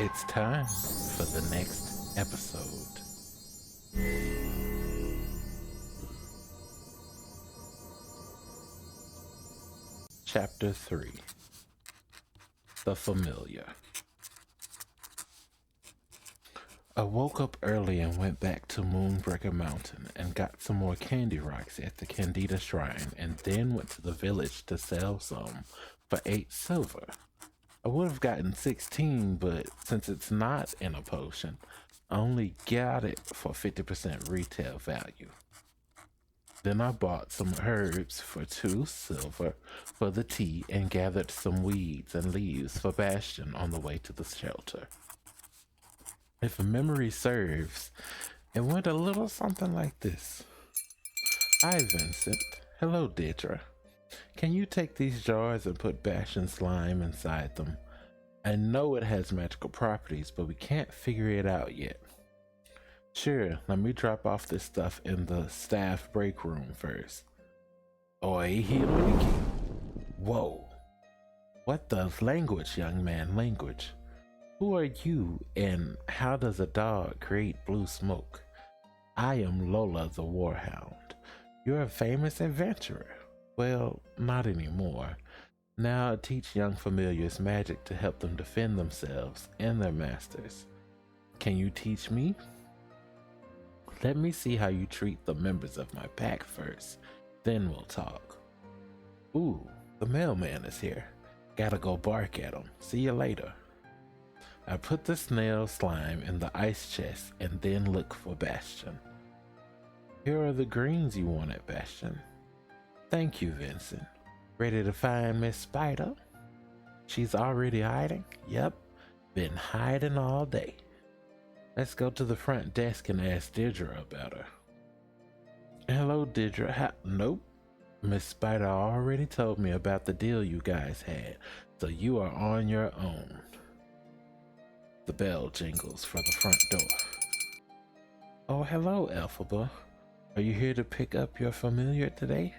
It's time for the next episode. Chapter 3. The Familiar. I woke up early and went back to Moonbreaker Mountain and got some more candy rocks at the Candida Shrine, and then went to the village to sell some for 8 silver. I would have gotten 16, but since it's not in a potion, I only got it for 50% retail value. Then I bought some herbs for 2 silver for the tea and gathered some weeds and leaves for Bastion on the way to the shelter. If memory serves, it went a little something like this. Hi, Vincent. Hello, Deidre. Can you take these jars and put Bastion slime inside them? I know it has magical properties, but we can't figure it out yet. Sure, let me drop off this stuff in the staff break room first. Oi, Hiliki. Whoa. What does language, young man, language? Who are you, and how does a dog create blue smoke? I am Lola the Warhound. You're a famous adventurer. Well, not anymore. Now I teach young familiars magic to help them defend themselves and their masters. Can you teach me? Let me see how you treat the members of my pack first, then we'll talk. Ooh, the mailman is here. Gotta go bark at him. See you later. I put the snail slime in the ice chest and then look for Bastion. Here are the greens you wanted, Bastion. Thank you, Vincent. Ready to find Miss Spider? She's already hiding? Yep, been hiding all day. Let's go to the front desk and ask Deidre about her. Hello, Deidre. Nope. Miss Spider already told me about the deal you guys had, so you are on your own. The bell jingles for the front door. Oh, hello, Elphaba. Are you here to pick up your familiar today?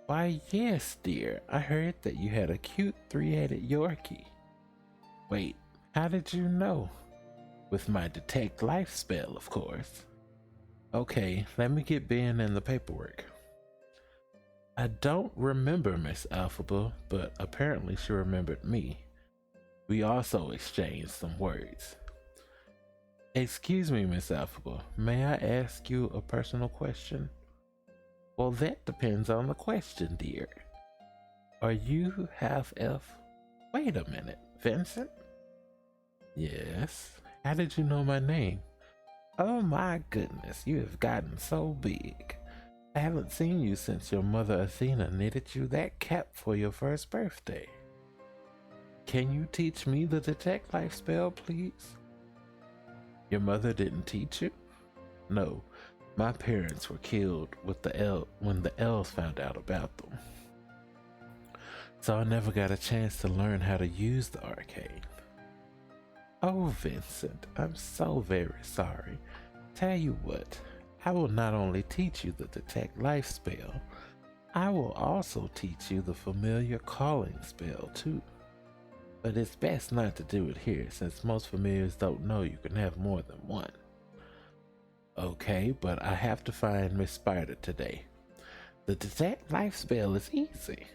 Why, yes, dear. I heard that you had a cute 3-headed Yorkie. Wait, how did you know? With my detect life spell, of course. Okay, let me get Ben in the paperwork. I don't remember Miss Elphaba, but apparently she remembered me. We also exchanged some words. Excuse me, Miss Elphaba, may I ask you a personal question? Well, that depends on the question, dear. Are you half elf? Wait a minute, Vincent? Yes. How did you know my name? Oh my goodness, you have gotten so big. I haven't seen you since your mother Athena knitted you that cap for your first birthday. Can you teach me the detect life spell, please? Your mother didn't teach you? No, my parents were killed with when the elves found out about them. So I never got a chance to learn how to use the arcane. Oh, Vincent, I'm so very sorry. Tell you what, I will not only teach you the detect life spell, I will also teach you the familiar calling spell too. But it's best not to do it here, since most familiars don't know you can have more than one. Okay, but I have to find Miss Spider today. The detect life spell is easy.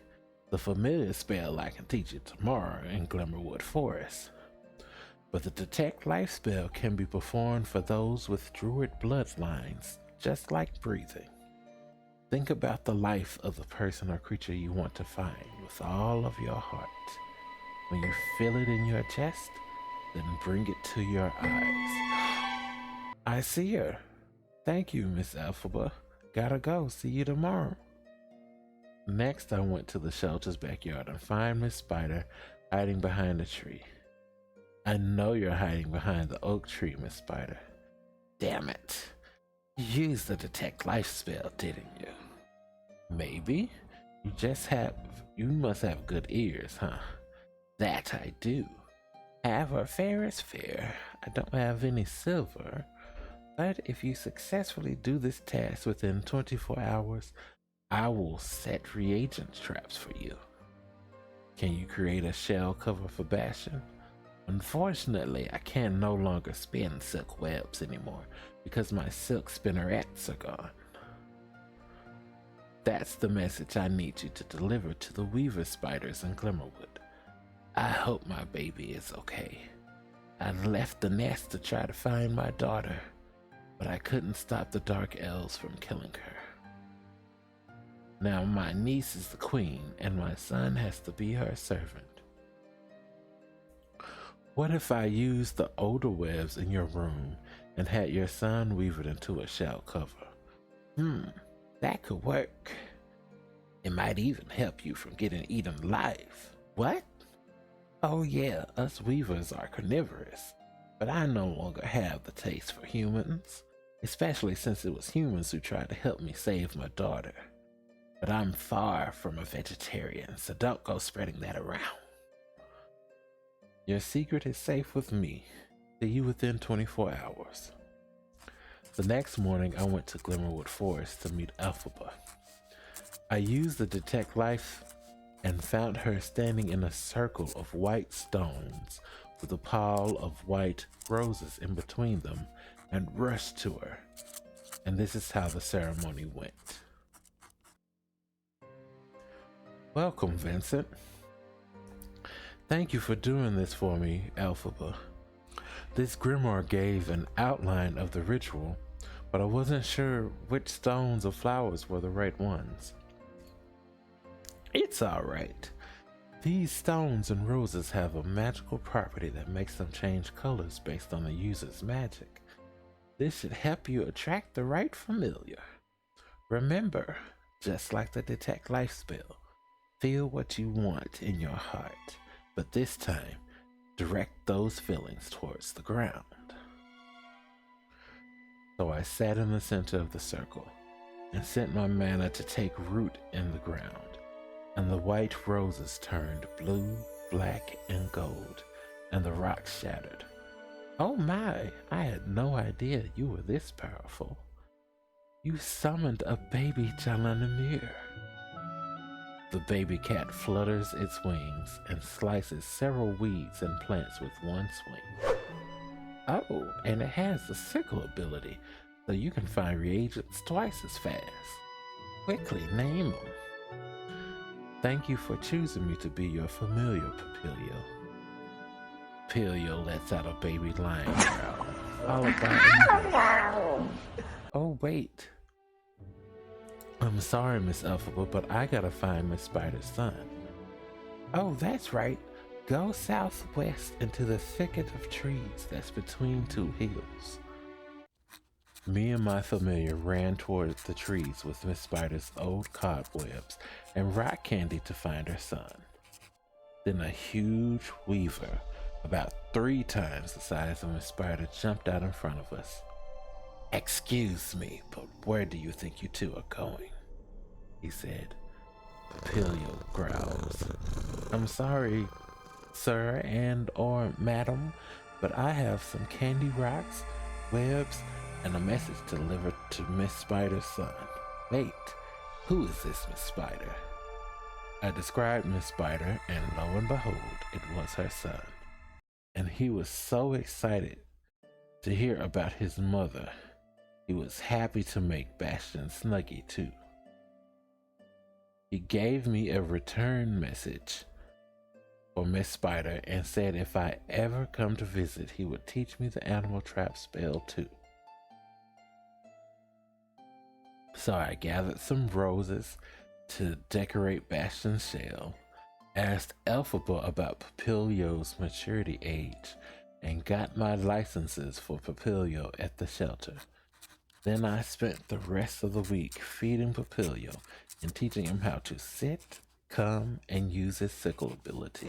The familiar spell I can teach you tomorrow in Glimmerwood Forest. But the detect life spell can be performed for those with druid bloodlines, just like breathing. Think about the life of the person or creature you want to find with all of your heart. When you feel it in your chest, then bring it to your eyes. I see her. Thank you, Miss Elphaba. Gotta go. See you tomorrow. Next, I went to the shelter's backyard and find Miss Spider hiding behind a tree. I know you're hiding behind the oak tree, Miss Spider. Damn it. You used the detect life spell, didn't you? Maybe. You must have good ears, huh? That I do. Have or fair is fair. I don't have any silver, but if you successfully do this task within 24 hours, I will set reagent traps for you. Can you create a shell cover for Bastion? Unfortunately, I can no longer spin silk webs anymore because my silk spinnerets are gone. That's the message I need you to deliver to the weaver spiders in Glimmerwood. I hope my baby is okay. I left the nest to try to find my daughter, but I couldn't stop the dark elves from killing her. Now my niece is the queen, and my son has to be her servant. What if I used the older webs in your room and had your son weave it into a shell cover? That could work. It might even help you from getting eaten alive. What? Oh yeah, us weavers are carnivorous, but I no longer have the taste for humans, especially since it was humans who tried to help me save my daughter. But I'm far from a vegetarian, so don't go spreading that around. Your secret is safe with me. See you within 24 hours. The next morning, I went to Glimmerwood Forest to meet Elphaba. I used the detect life and found her standing in a circle of white stones with a pile of white roses in between them and rushed to her. And this is how the ceremony went. Welcome, Vincent. Thank you for doing this for me, Elphaba. This grimoire gave an outline of the ritual, but I wasn't sure which stones or flowers were the right ones. It's alright. These stones and roses have a magical property that makes them change colors based on the user's magic. This should help you attract the right familiar. Remember, just like the Detect Life spell, feel what you want in your heart, but this time, direct those feelings towards the ground. So I sat in the center of the circle and sent my mana to take root in the ground, and the white roses turned blue, black, and gold, and the rocks shattered. Oh my, I had no idea you were this powerful. You summoned a baby Jalanamir. The baby cat flutters its wings and slices several weeds and plants with one swing. Oh, and it has the sickle ability, so you can find reagents twice as fast. Quickly name them. Thank you for choosing me to be your familiar, Papilio. Papilio lets out a baby lion growl, followed by Oh wait. I'm sorry, Miss Elphaba, but I gotta find Miss Spider's son. Oh, that's right. Go southwest into the thicket of trees that's between two hills. Me and my familiar ran towards the trees with Miss Spider's old cobwebs and rock candy to find her son. Then a huge weaver, about 3 times the size of Miss Spider, jumped out in front of us. Excuse me, but where do you think you two are going? He said. Papilio growls. I'm sorry, sir and or madam, but I have some candy rocks, webs, and a message to deliver to Miss Spider's son. Wait, who is this Miss Spider? I described Miss Spider, and lo and behold, it was her son. And he was so excited to hear about his mother. He was happy to make Bastion Snuggie too. He gave me a return message for Miss Spider and said if I ever come to visit, he would teach me the animal trap spell too. So I gathered some roses to decorate Bastion's shell, asked Elphaba about Papilio's maturity age, and got my licenses for Papilio at the shelter. Then I spent the rest of the week feeding Papilio and teaching him how to sit, come, and use his sickle ability.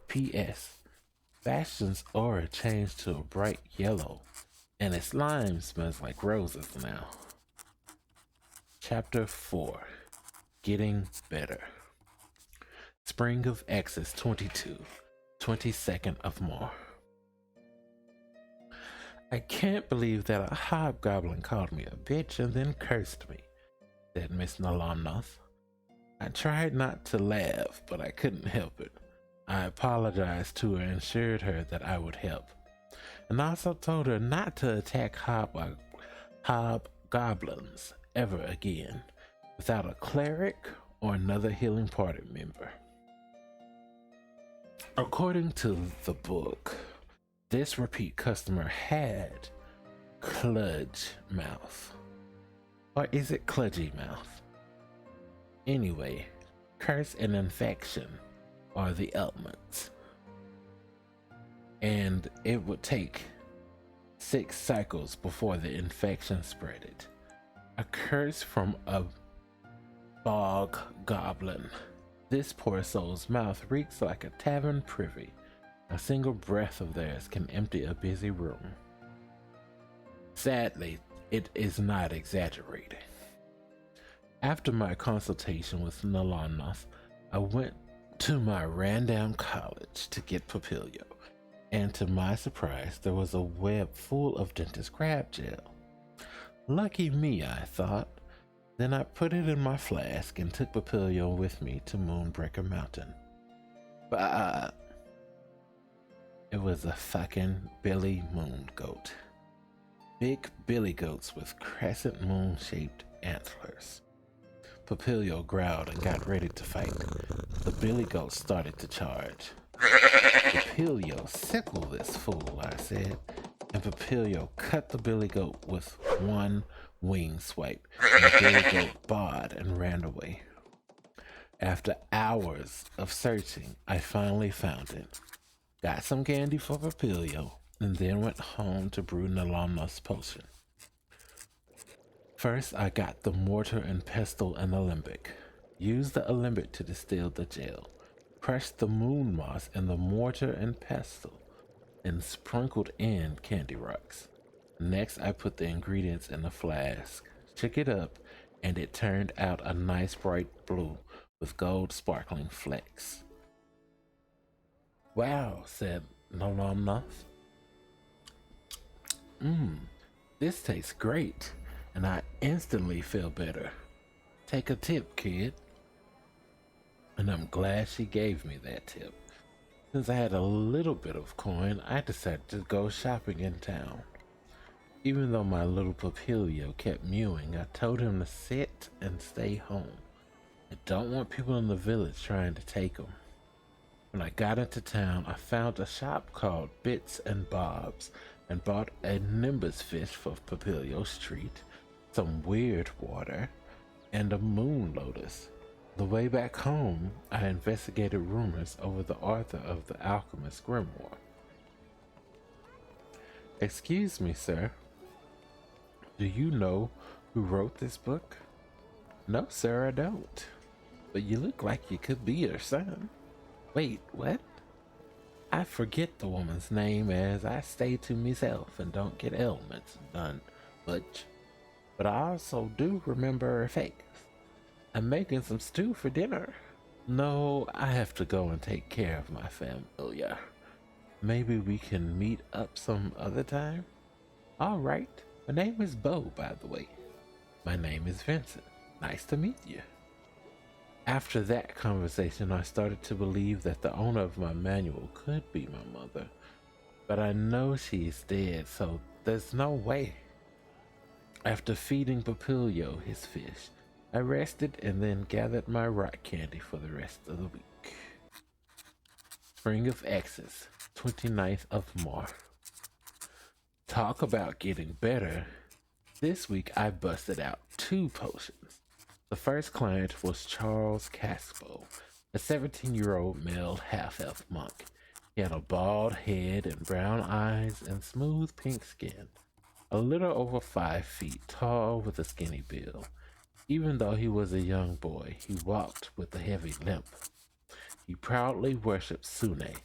P.S. Bastion's aura changed to a bright yellow, and its slime smells like roses now. Chapter 4. Getting Better. Spring of Exodus 22, 22nd of Mar. I can't believe that a hobgoblin called me a bitch and then cursed me, said Miss Nalanoth. I tried not to laugh, but I couldn't help it. I apologized to her and assured her that I would help, and also told her not to attack hobgoblins ever again without a cleric or another healing party member. According to the book, this repeat customer had kludge mouth. Or is it kludgy mouth? Anyway, curse and infection are the elements. And it would take 6 cycles before the infection spreaded. A curse from a bog goblin. This poor soul's mouth reeks like a tavern privy. A single breath of theirs can empty a busy room. Sadly, it is not exaggerating. After my consultation with Nalanoth, I went to my random college to get Papilio, and to my surprise, there was a web full of dentist crab gel. Lucky me, I thought. Then I put it in my flask and took Papilio with me to Moonbreaker Mountain. But it was a fucking billy moon goat. Big billy goats with crescent moon-shaped antlers. Papilio growled and got ready to fight. The billy goat started to charge. Papilio, sickle this fool, I said, and Papilio cut the billy goat with one wing swipe, and the billy goat bawed and ran away. After hours of searching, I finally found it. Got some candy for Papilio, and then went home to brew Nalanoth's potion. First, I got the mortar and pestle and alembic. Used the alembic to distill the gel. Crushed the moon moss in the mortar and pestle, and sprinkled in candy rocks. Next, I put the ingredients in a flask, shook it up, and it turned out a nice bright blue with gold sparkling flecks. Wow, said Nalanoth. This tastes great, and I instantly feel better. Take a tip, kid. And I'm glad she gave me that tip. Since I had a little bit of coin, I decided to go shopping in town. Even though my little Papilio kept mewing, I told him to sit and stay home. I don't want people in the village trying to take him. When I got into town, I found a shop called Bits and Bobs and bought a nimbus fish for Papilio's treat, some weird water, and a moon lotus. The way back home, I investigated rumors over the author of the Alchemist Grimoire. Excuse me, sir. Do you know who wrote this book? No, sir, I don't. But you look like you could be her son. Wait, what? I forget the woman's name as I stay to myself and don't get ailments done much. But I also do remember her face. I'm making some stew for dinner. No, I have to go and take care of my family. Maybe we can meet up some other time? All right. My name is Bo, by the way. My name is Vincent. Nice to meet you. After that conversation, I started to believe that the owner of my manual could be my mother. But I know she's dead, so there's no way. After feeding Papilio his fish, I rested and then gathered my rock candy for the rest of the week. Spring of X's, 29th of March. Talk about getting better. This week I busted out 2 potions. The first client was Charles Caspo, a 17-year-old male half-elf monk. He had a bald head and brown eyes and smooth pink skin. A little over 5 feet tall with a skinny build. Even though he was a young boy, he walked with a heavy limp. He proudly worshipped Sune,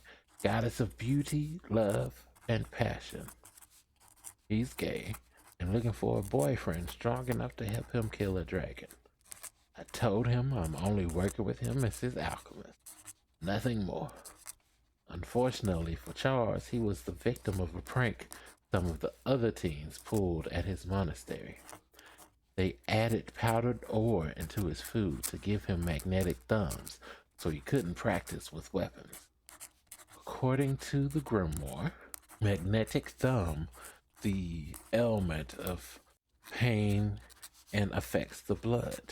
goddess of beauty, love, and passion. He's gay and looking for a boyfriend strong enough to help him kill a dragon. I told him I'm only working with him as his alchemist, nothing more. Unfortunately for Charles, he was the victim of a prank some of the other teens pulled at his monastery. They added powdered ore into his food to give him magnetic thumbs so he couldn't practice with weapons. according to the grimoire, magnetic thumb, the ailment of pain and affects the blood,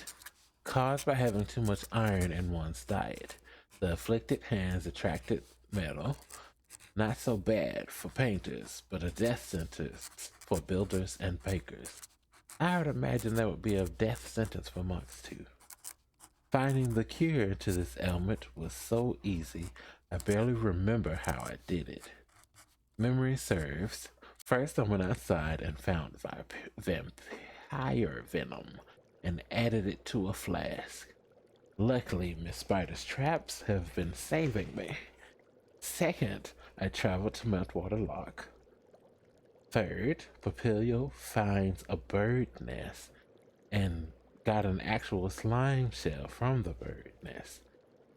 caused by having too much iron in one's diet. The afflicted hands attracted metal, not so bad for painters, but a death sentence for builders and bakers. I would imagine that would be a death sentence for monks too. Finding the cure to this ailment was so easy, I barely remember how I did it. Memory serves. First, I went outside and found vampire venom and added it to a flask. Luckily, Miss Spider's traps have been saving me. Second, I traveled to Meltwater Lock. Third, Papilio finds a bird nest and got an actual slime shell from the bird nest.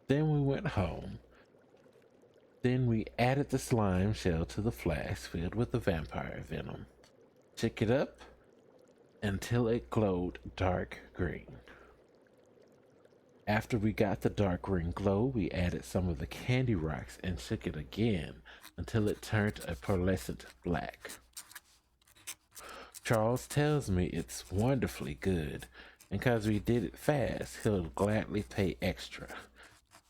Then we went home. Then we added the slime shell to the flask filled with the vampire venom. Shook it up until it glowed dark green. After we got the dark green glow, we added some of the candy rocks and shook it again until it turned a pearlescent black. Charles tells me it's wonderfully good, and because we did it fast, he'll gladly pay extra.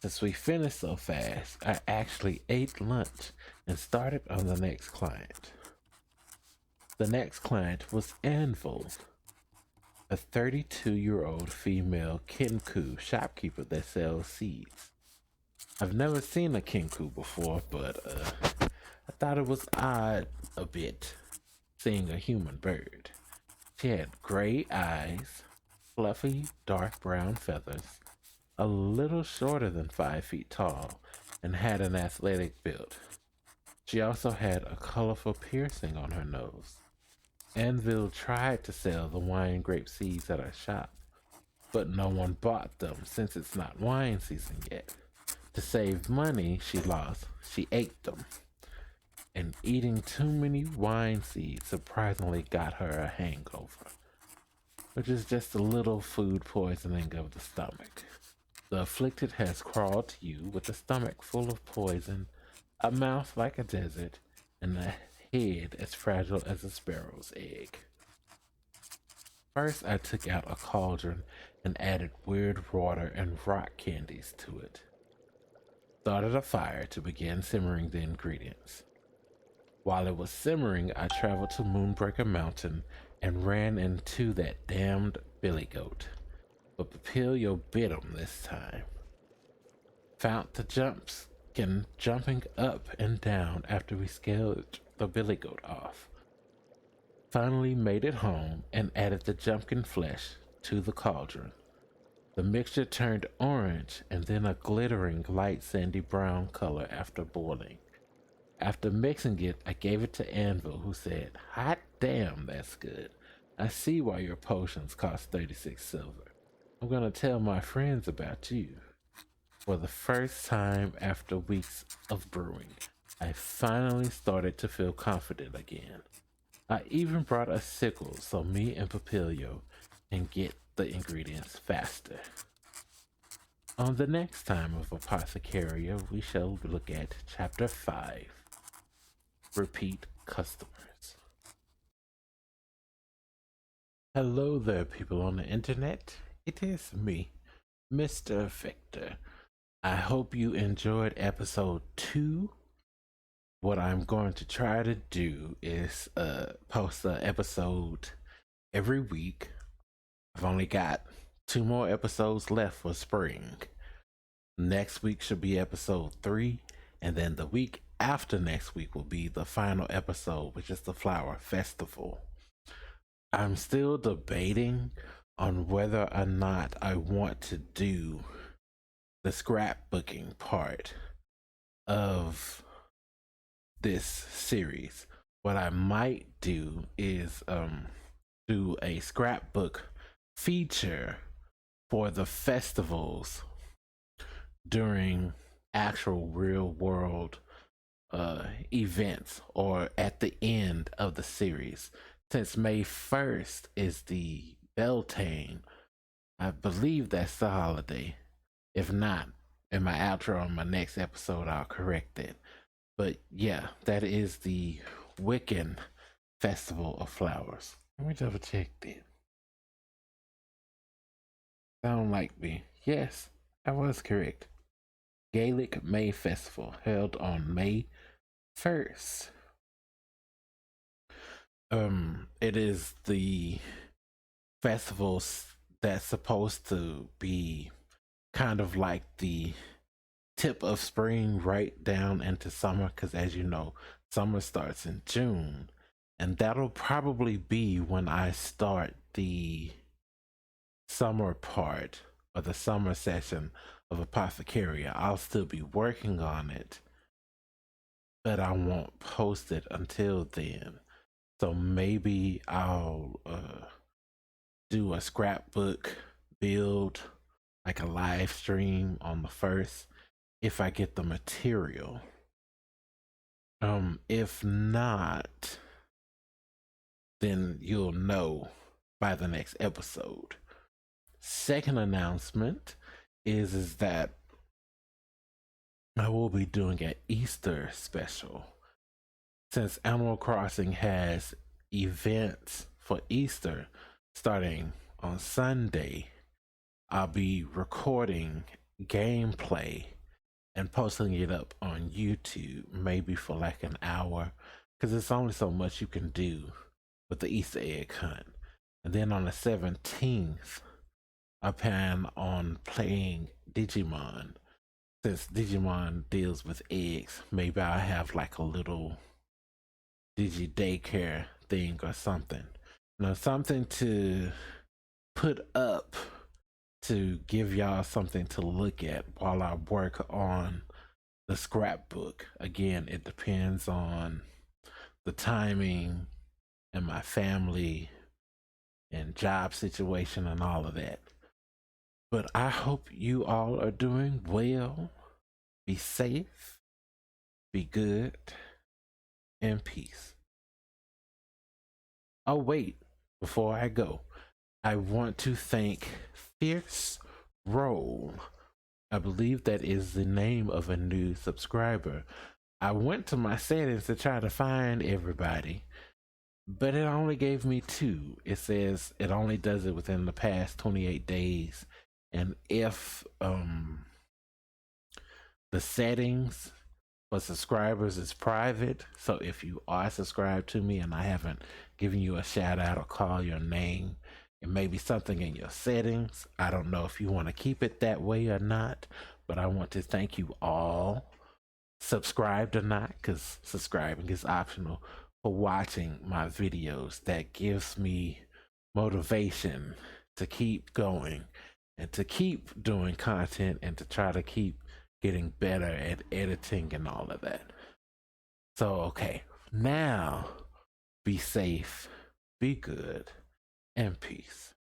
Since we finished so fast, I actually ate lunch and started on the next client. The next client was Anvil, a 32-year-old female Kinku shopkeeper that sells seeds. I've never seen a Kinku before, but I thought it was odd a bit seeing a human bird. She had gray eyes, fluffy dark brown feathers, a little shorter than 5 feet tall, and had an athletic build. She also had a colorful piercing on her nose. Anvil tried to sell the wine grape seeds at our shop, but no one bought them since it's not wine season yet. To save money she ate them. And eating too many wine seeds surprisingly got her a hangover, which is just a little food poisoning of the stomach. The afflicted has crawled to you with a stomach full of poison, a mouth like a desert, and a head as fragile as a sparrow's egg. First, I took out a cauldron and added weird water and rock candies to it. Started a fire to begin simmering the ingredients. While it was simmering, I traveled to Moonbreaker Mountain and ran into that damned billy goat. But Papilio bit him this time. Found the jumping up and down after we scaled the billy goat off. Finally made it home and added the jumpkin flesh to the cauldron. The mixture turned orange and then a glittering light sandy brown color after boiling. After mixing it, I gave it to Anvil, who said, "Hot damn, that's good. I see why your potions cost 36 silver. I'm gonna tell my friends about you." For the first time after weeks of brewing, I finally started to feel confident again. I even brought a sickle so me and Papilio can get the ingredients faster. On the next time of Apothecaria, we shall look at Chapter 5, Repeat Customers. Hello there, people on the internet. It is me, Mr. Victor. I hope you enjoyed episode 2. What I'm going to try to do is post an episode every week. I've only got 2 more episodes left for spring. Next week should be episode 3, and then the week after next week will be the final episode, which is the Flower Festival. I'm still debating on whether or not I want to do the scrapbooking part of this series. What I might do is do a scrapbook feature for the festivals during actual real world events or at the end of the series. Since May 1st is the Beltane, I believe that's the holiday. If not, in my outro on my next episode, I'll correct it. But yeah, that is the Wiccan Festival of Flowers. Let me double check that. Sound like me. Yes, I was correct. Gaelic May Festival held on May 1st. It is the festivals that's supposed to be kind of like the tip of spring right down into summer, because as you know, summer starts in June, and that'll probably be when I start the summer part or the summer session of Apothecaria. I'll still be working on it, but I won't post it until then. So maybe I'll do a scrapbook build, like a live stream on the 1st, if I get the material. If not, then you'll know by the next episode. Second announcement is that I will be doing an Easter special. Since Animal Crossing has events for Easter starting on Sunday, I'll be recording gameplay and posting it up on YouTube, maybe for like an hour, because it's only so much you can do with the Easter egg hunt. And then on the 17th, I plan on playing Digimon. Since Digimon deals with eggs, maybe I'll have like a little Digi daycare thing or something. You know, something to put up to give y'all something to look at while I work on the scrapbook. Again, it depends on the timing and my family and job situation and all of that. But I hope you all are doing well. Be safe, be good, and peace. Oh, wait, before I go, I want to thank Fierce Roll. I believe that is the name of a new subscriber. I went to my settings to try to find everybody, but it only gave me 2. It says it only does it within the past 28 days. And if the settings for subscribers is private, so if you are subscribed to me and I haven't given you a shout out or call your name, it may be something in your settings. I don't know if you want to keep it that way or not, but I want to thank you all, subscribed or not, because subscribing is optional, for watching my videos. That gives me motivation to keep going and to keep doing content and to try to keep getting better at editing and all of that. So, okay, now be safe, be good, and peace.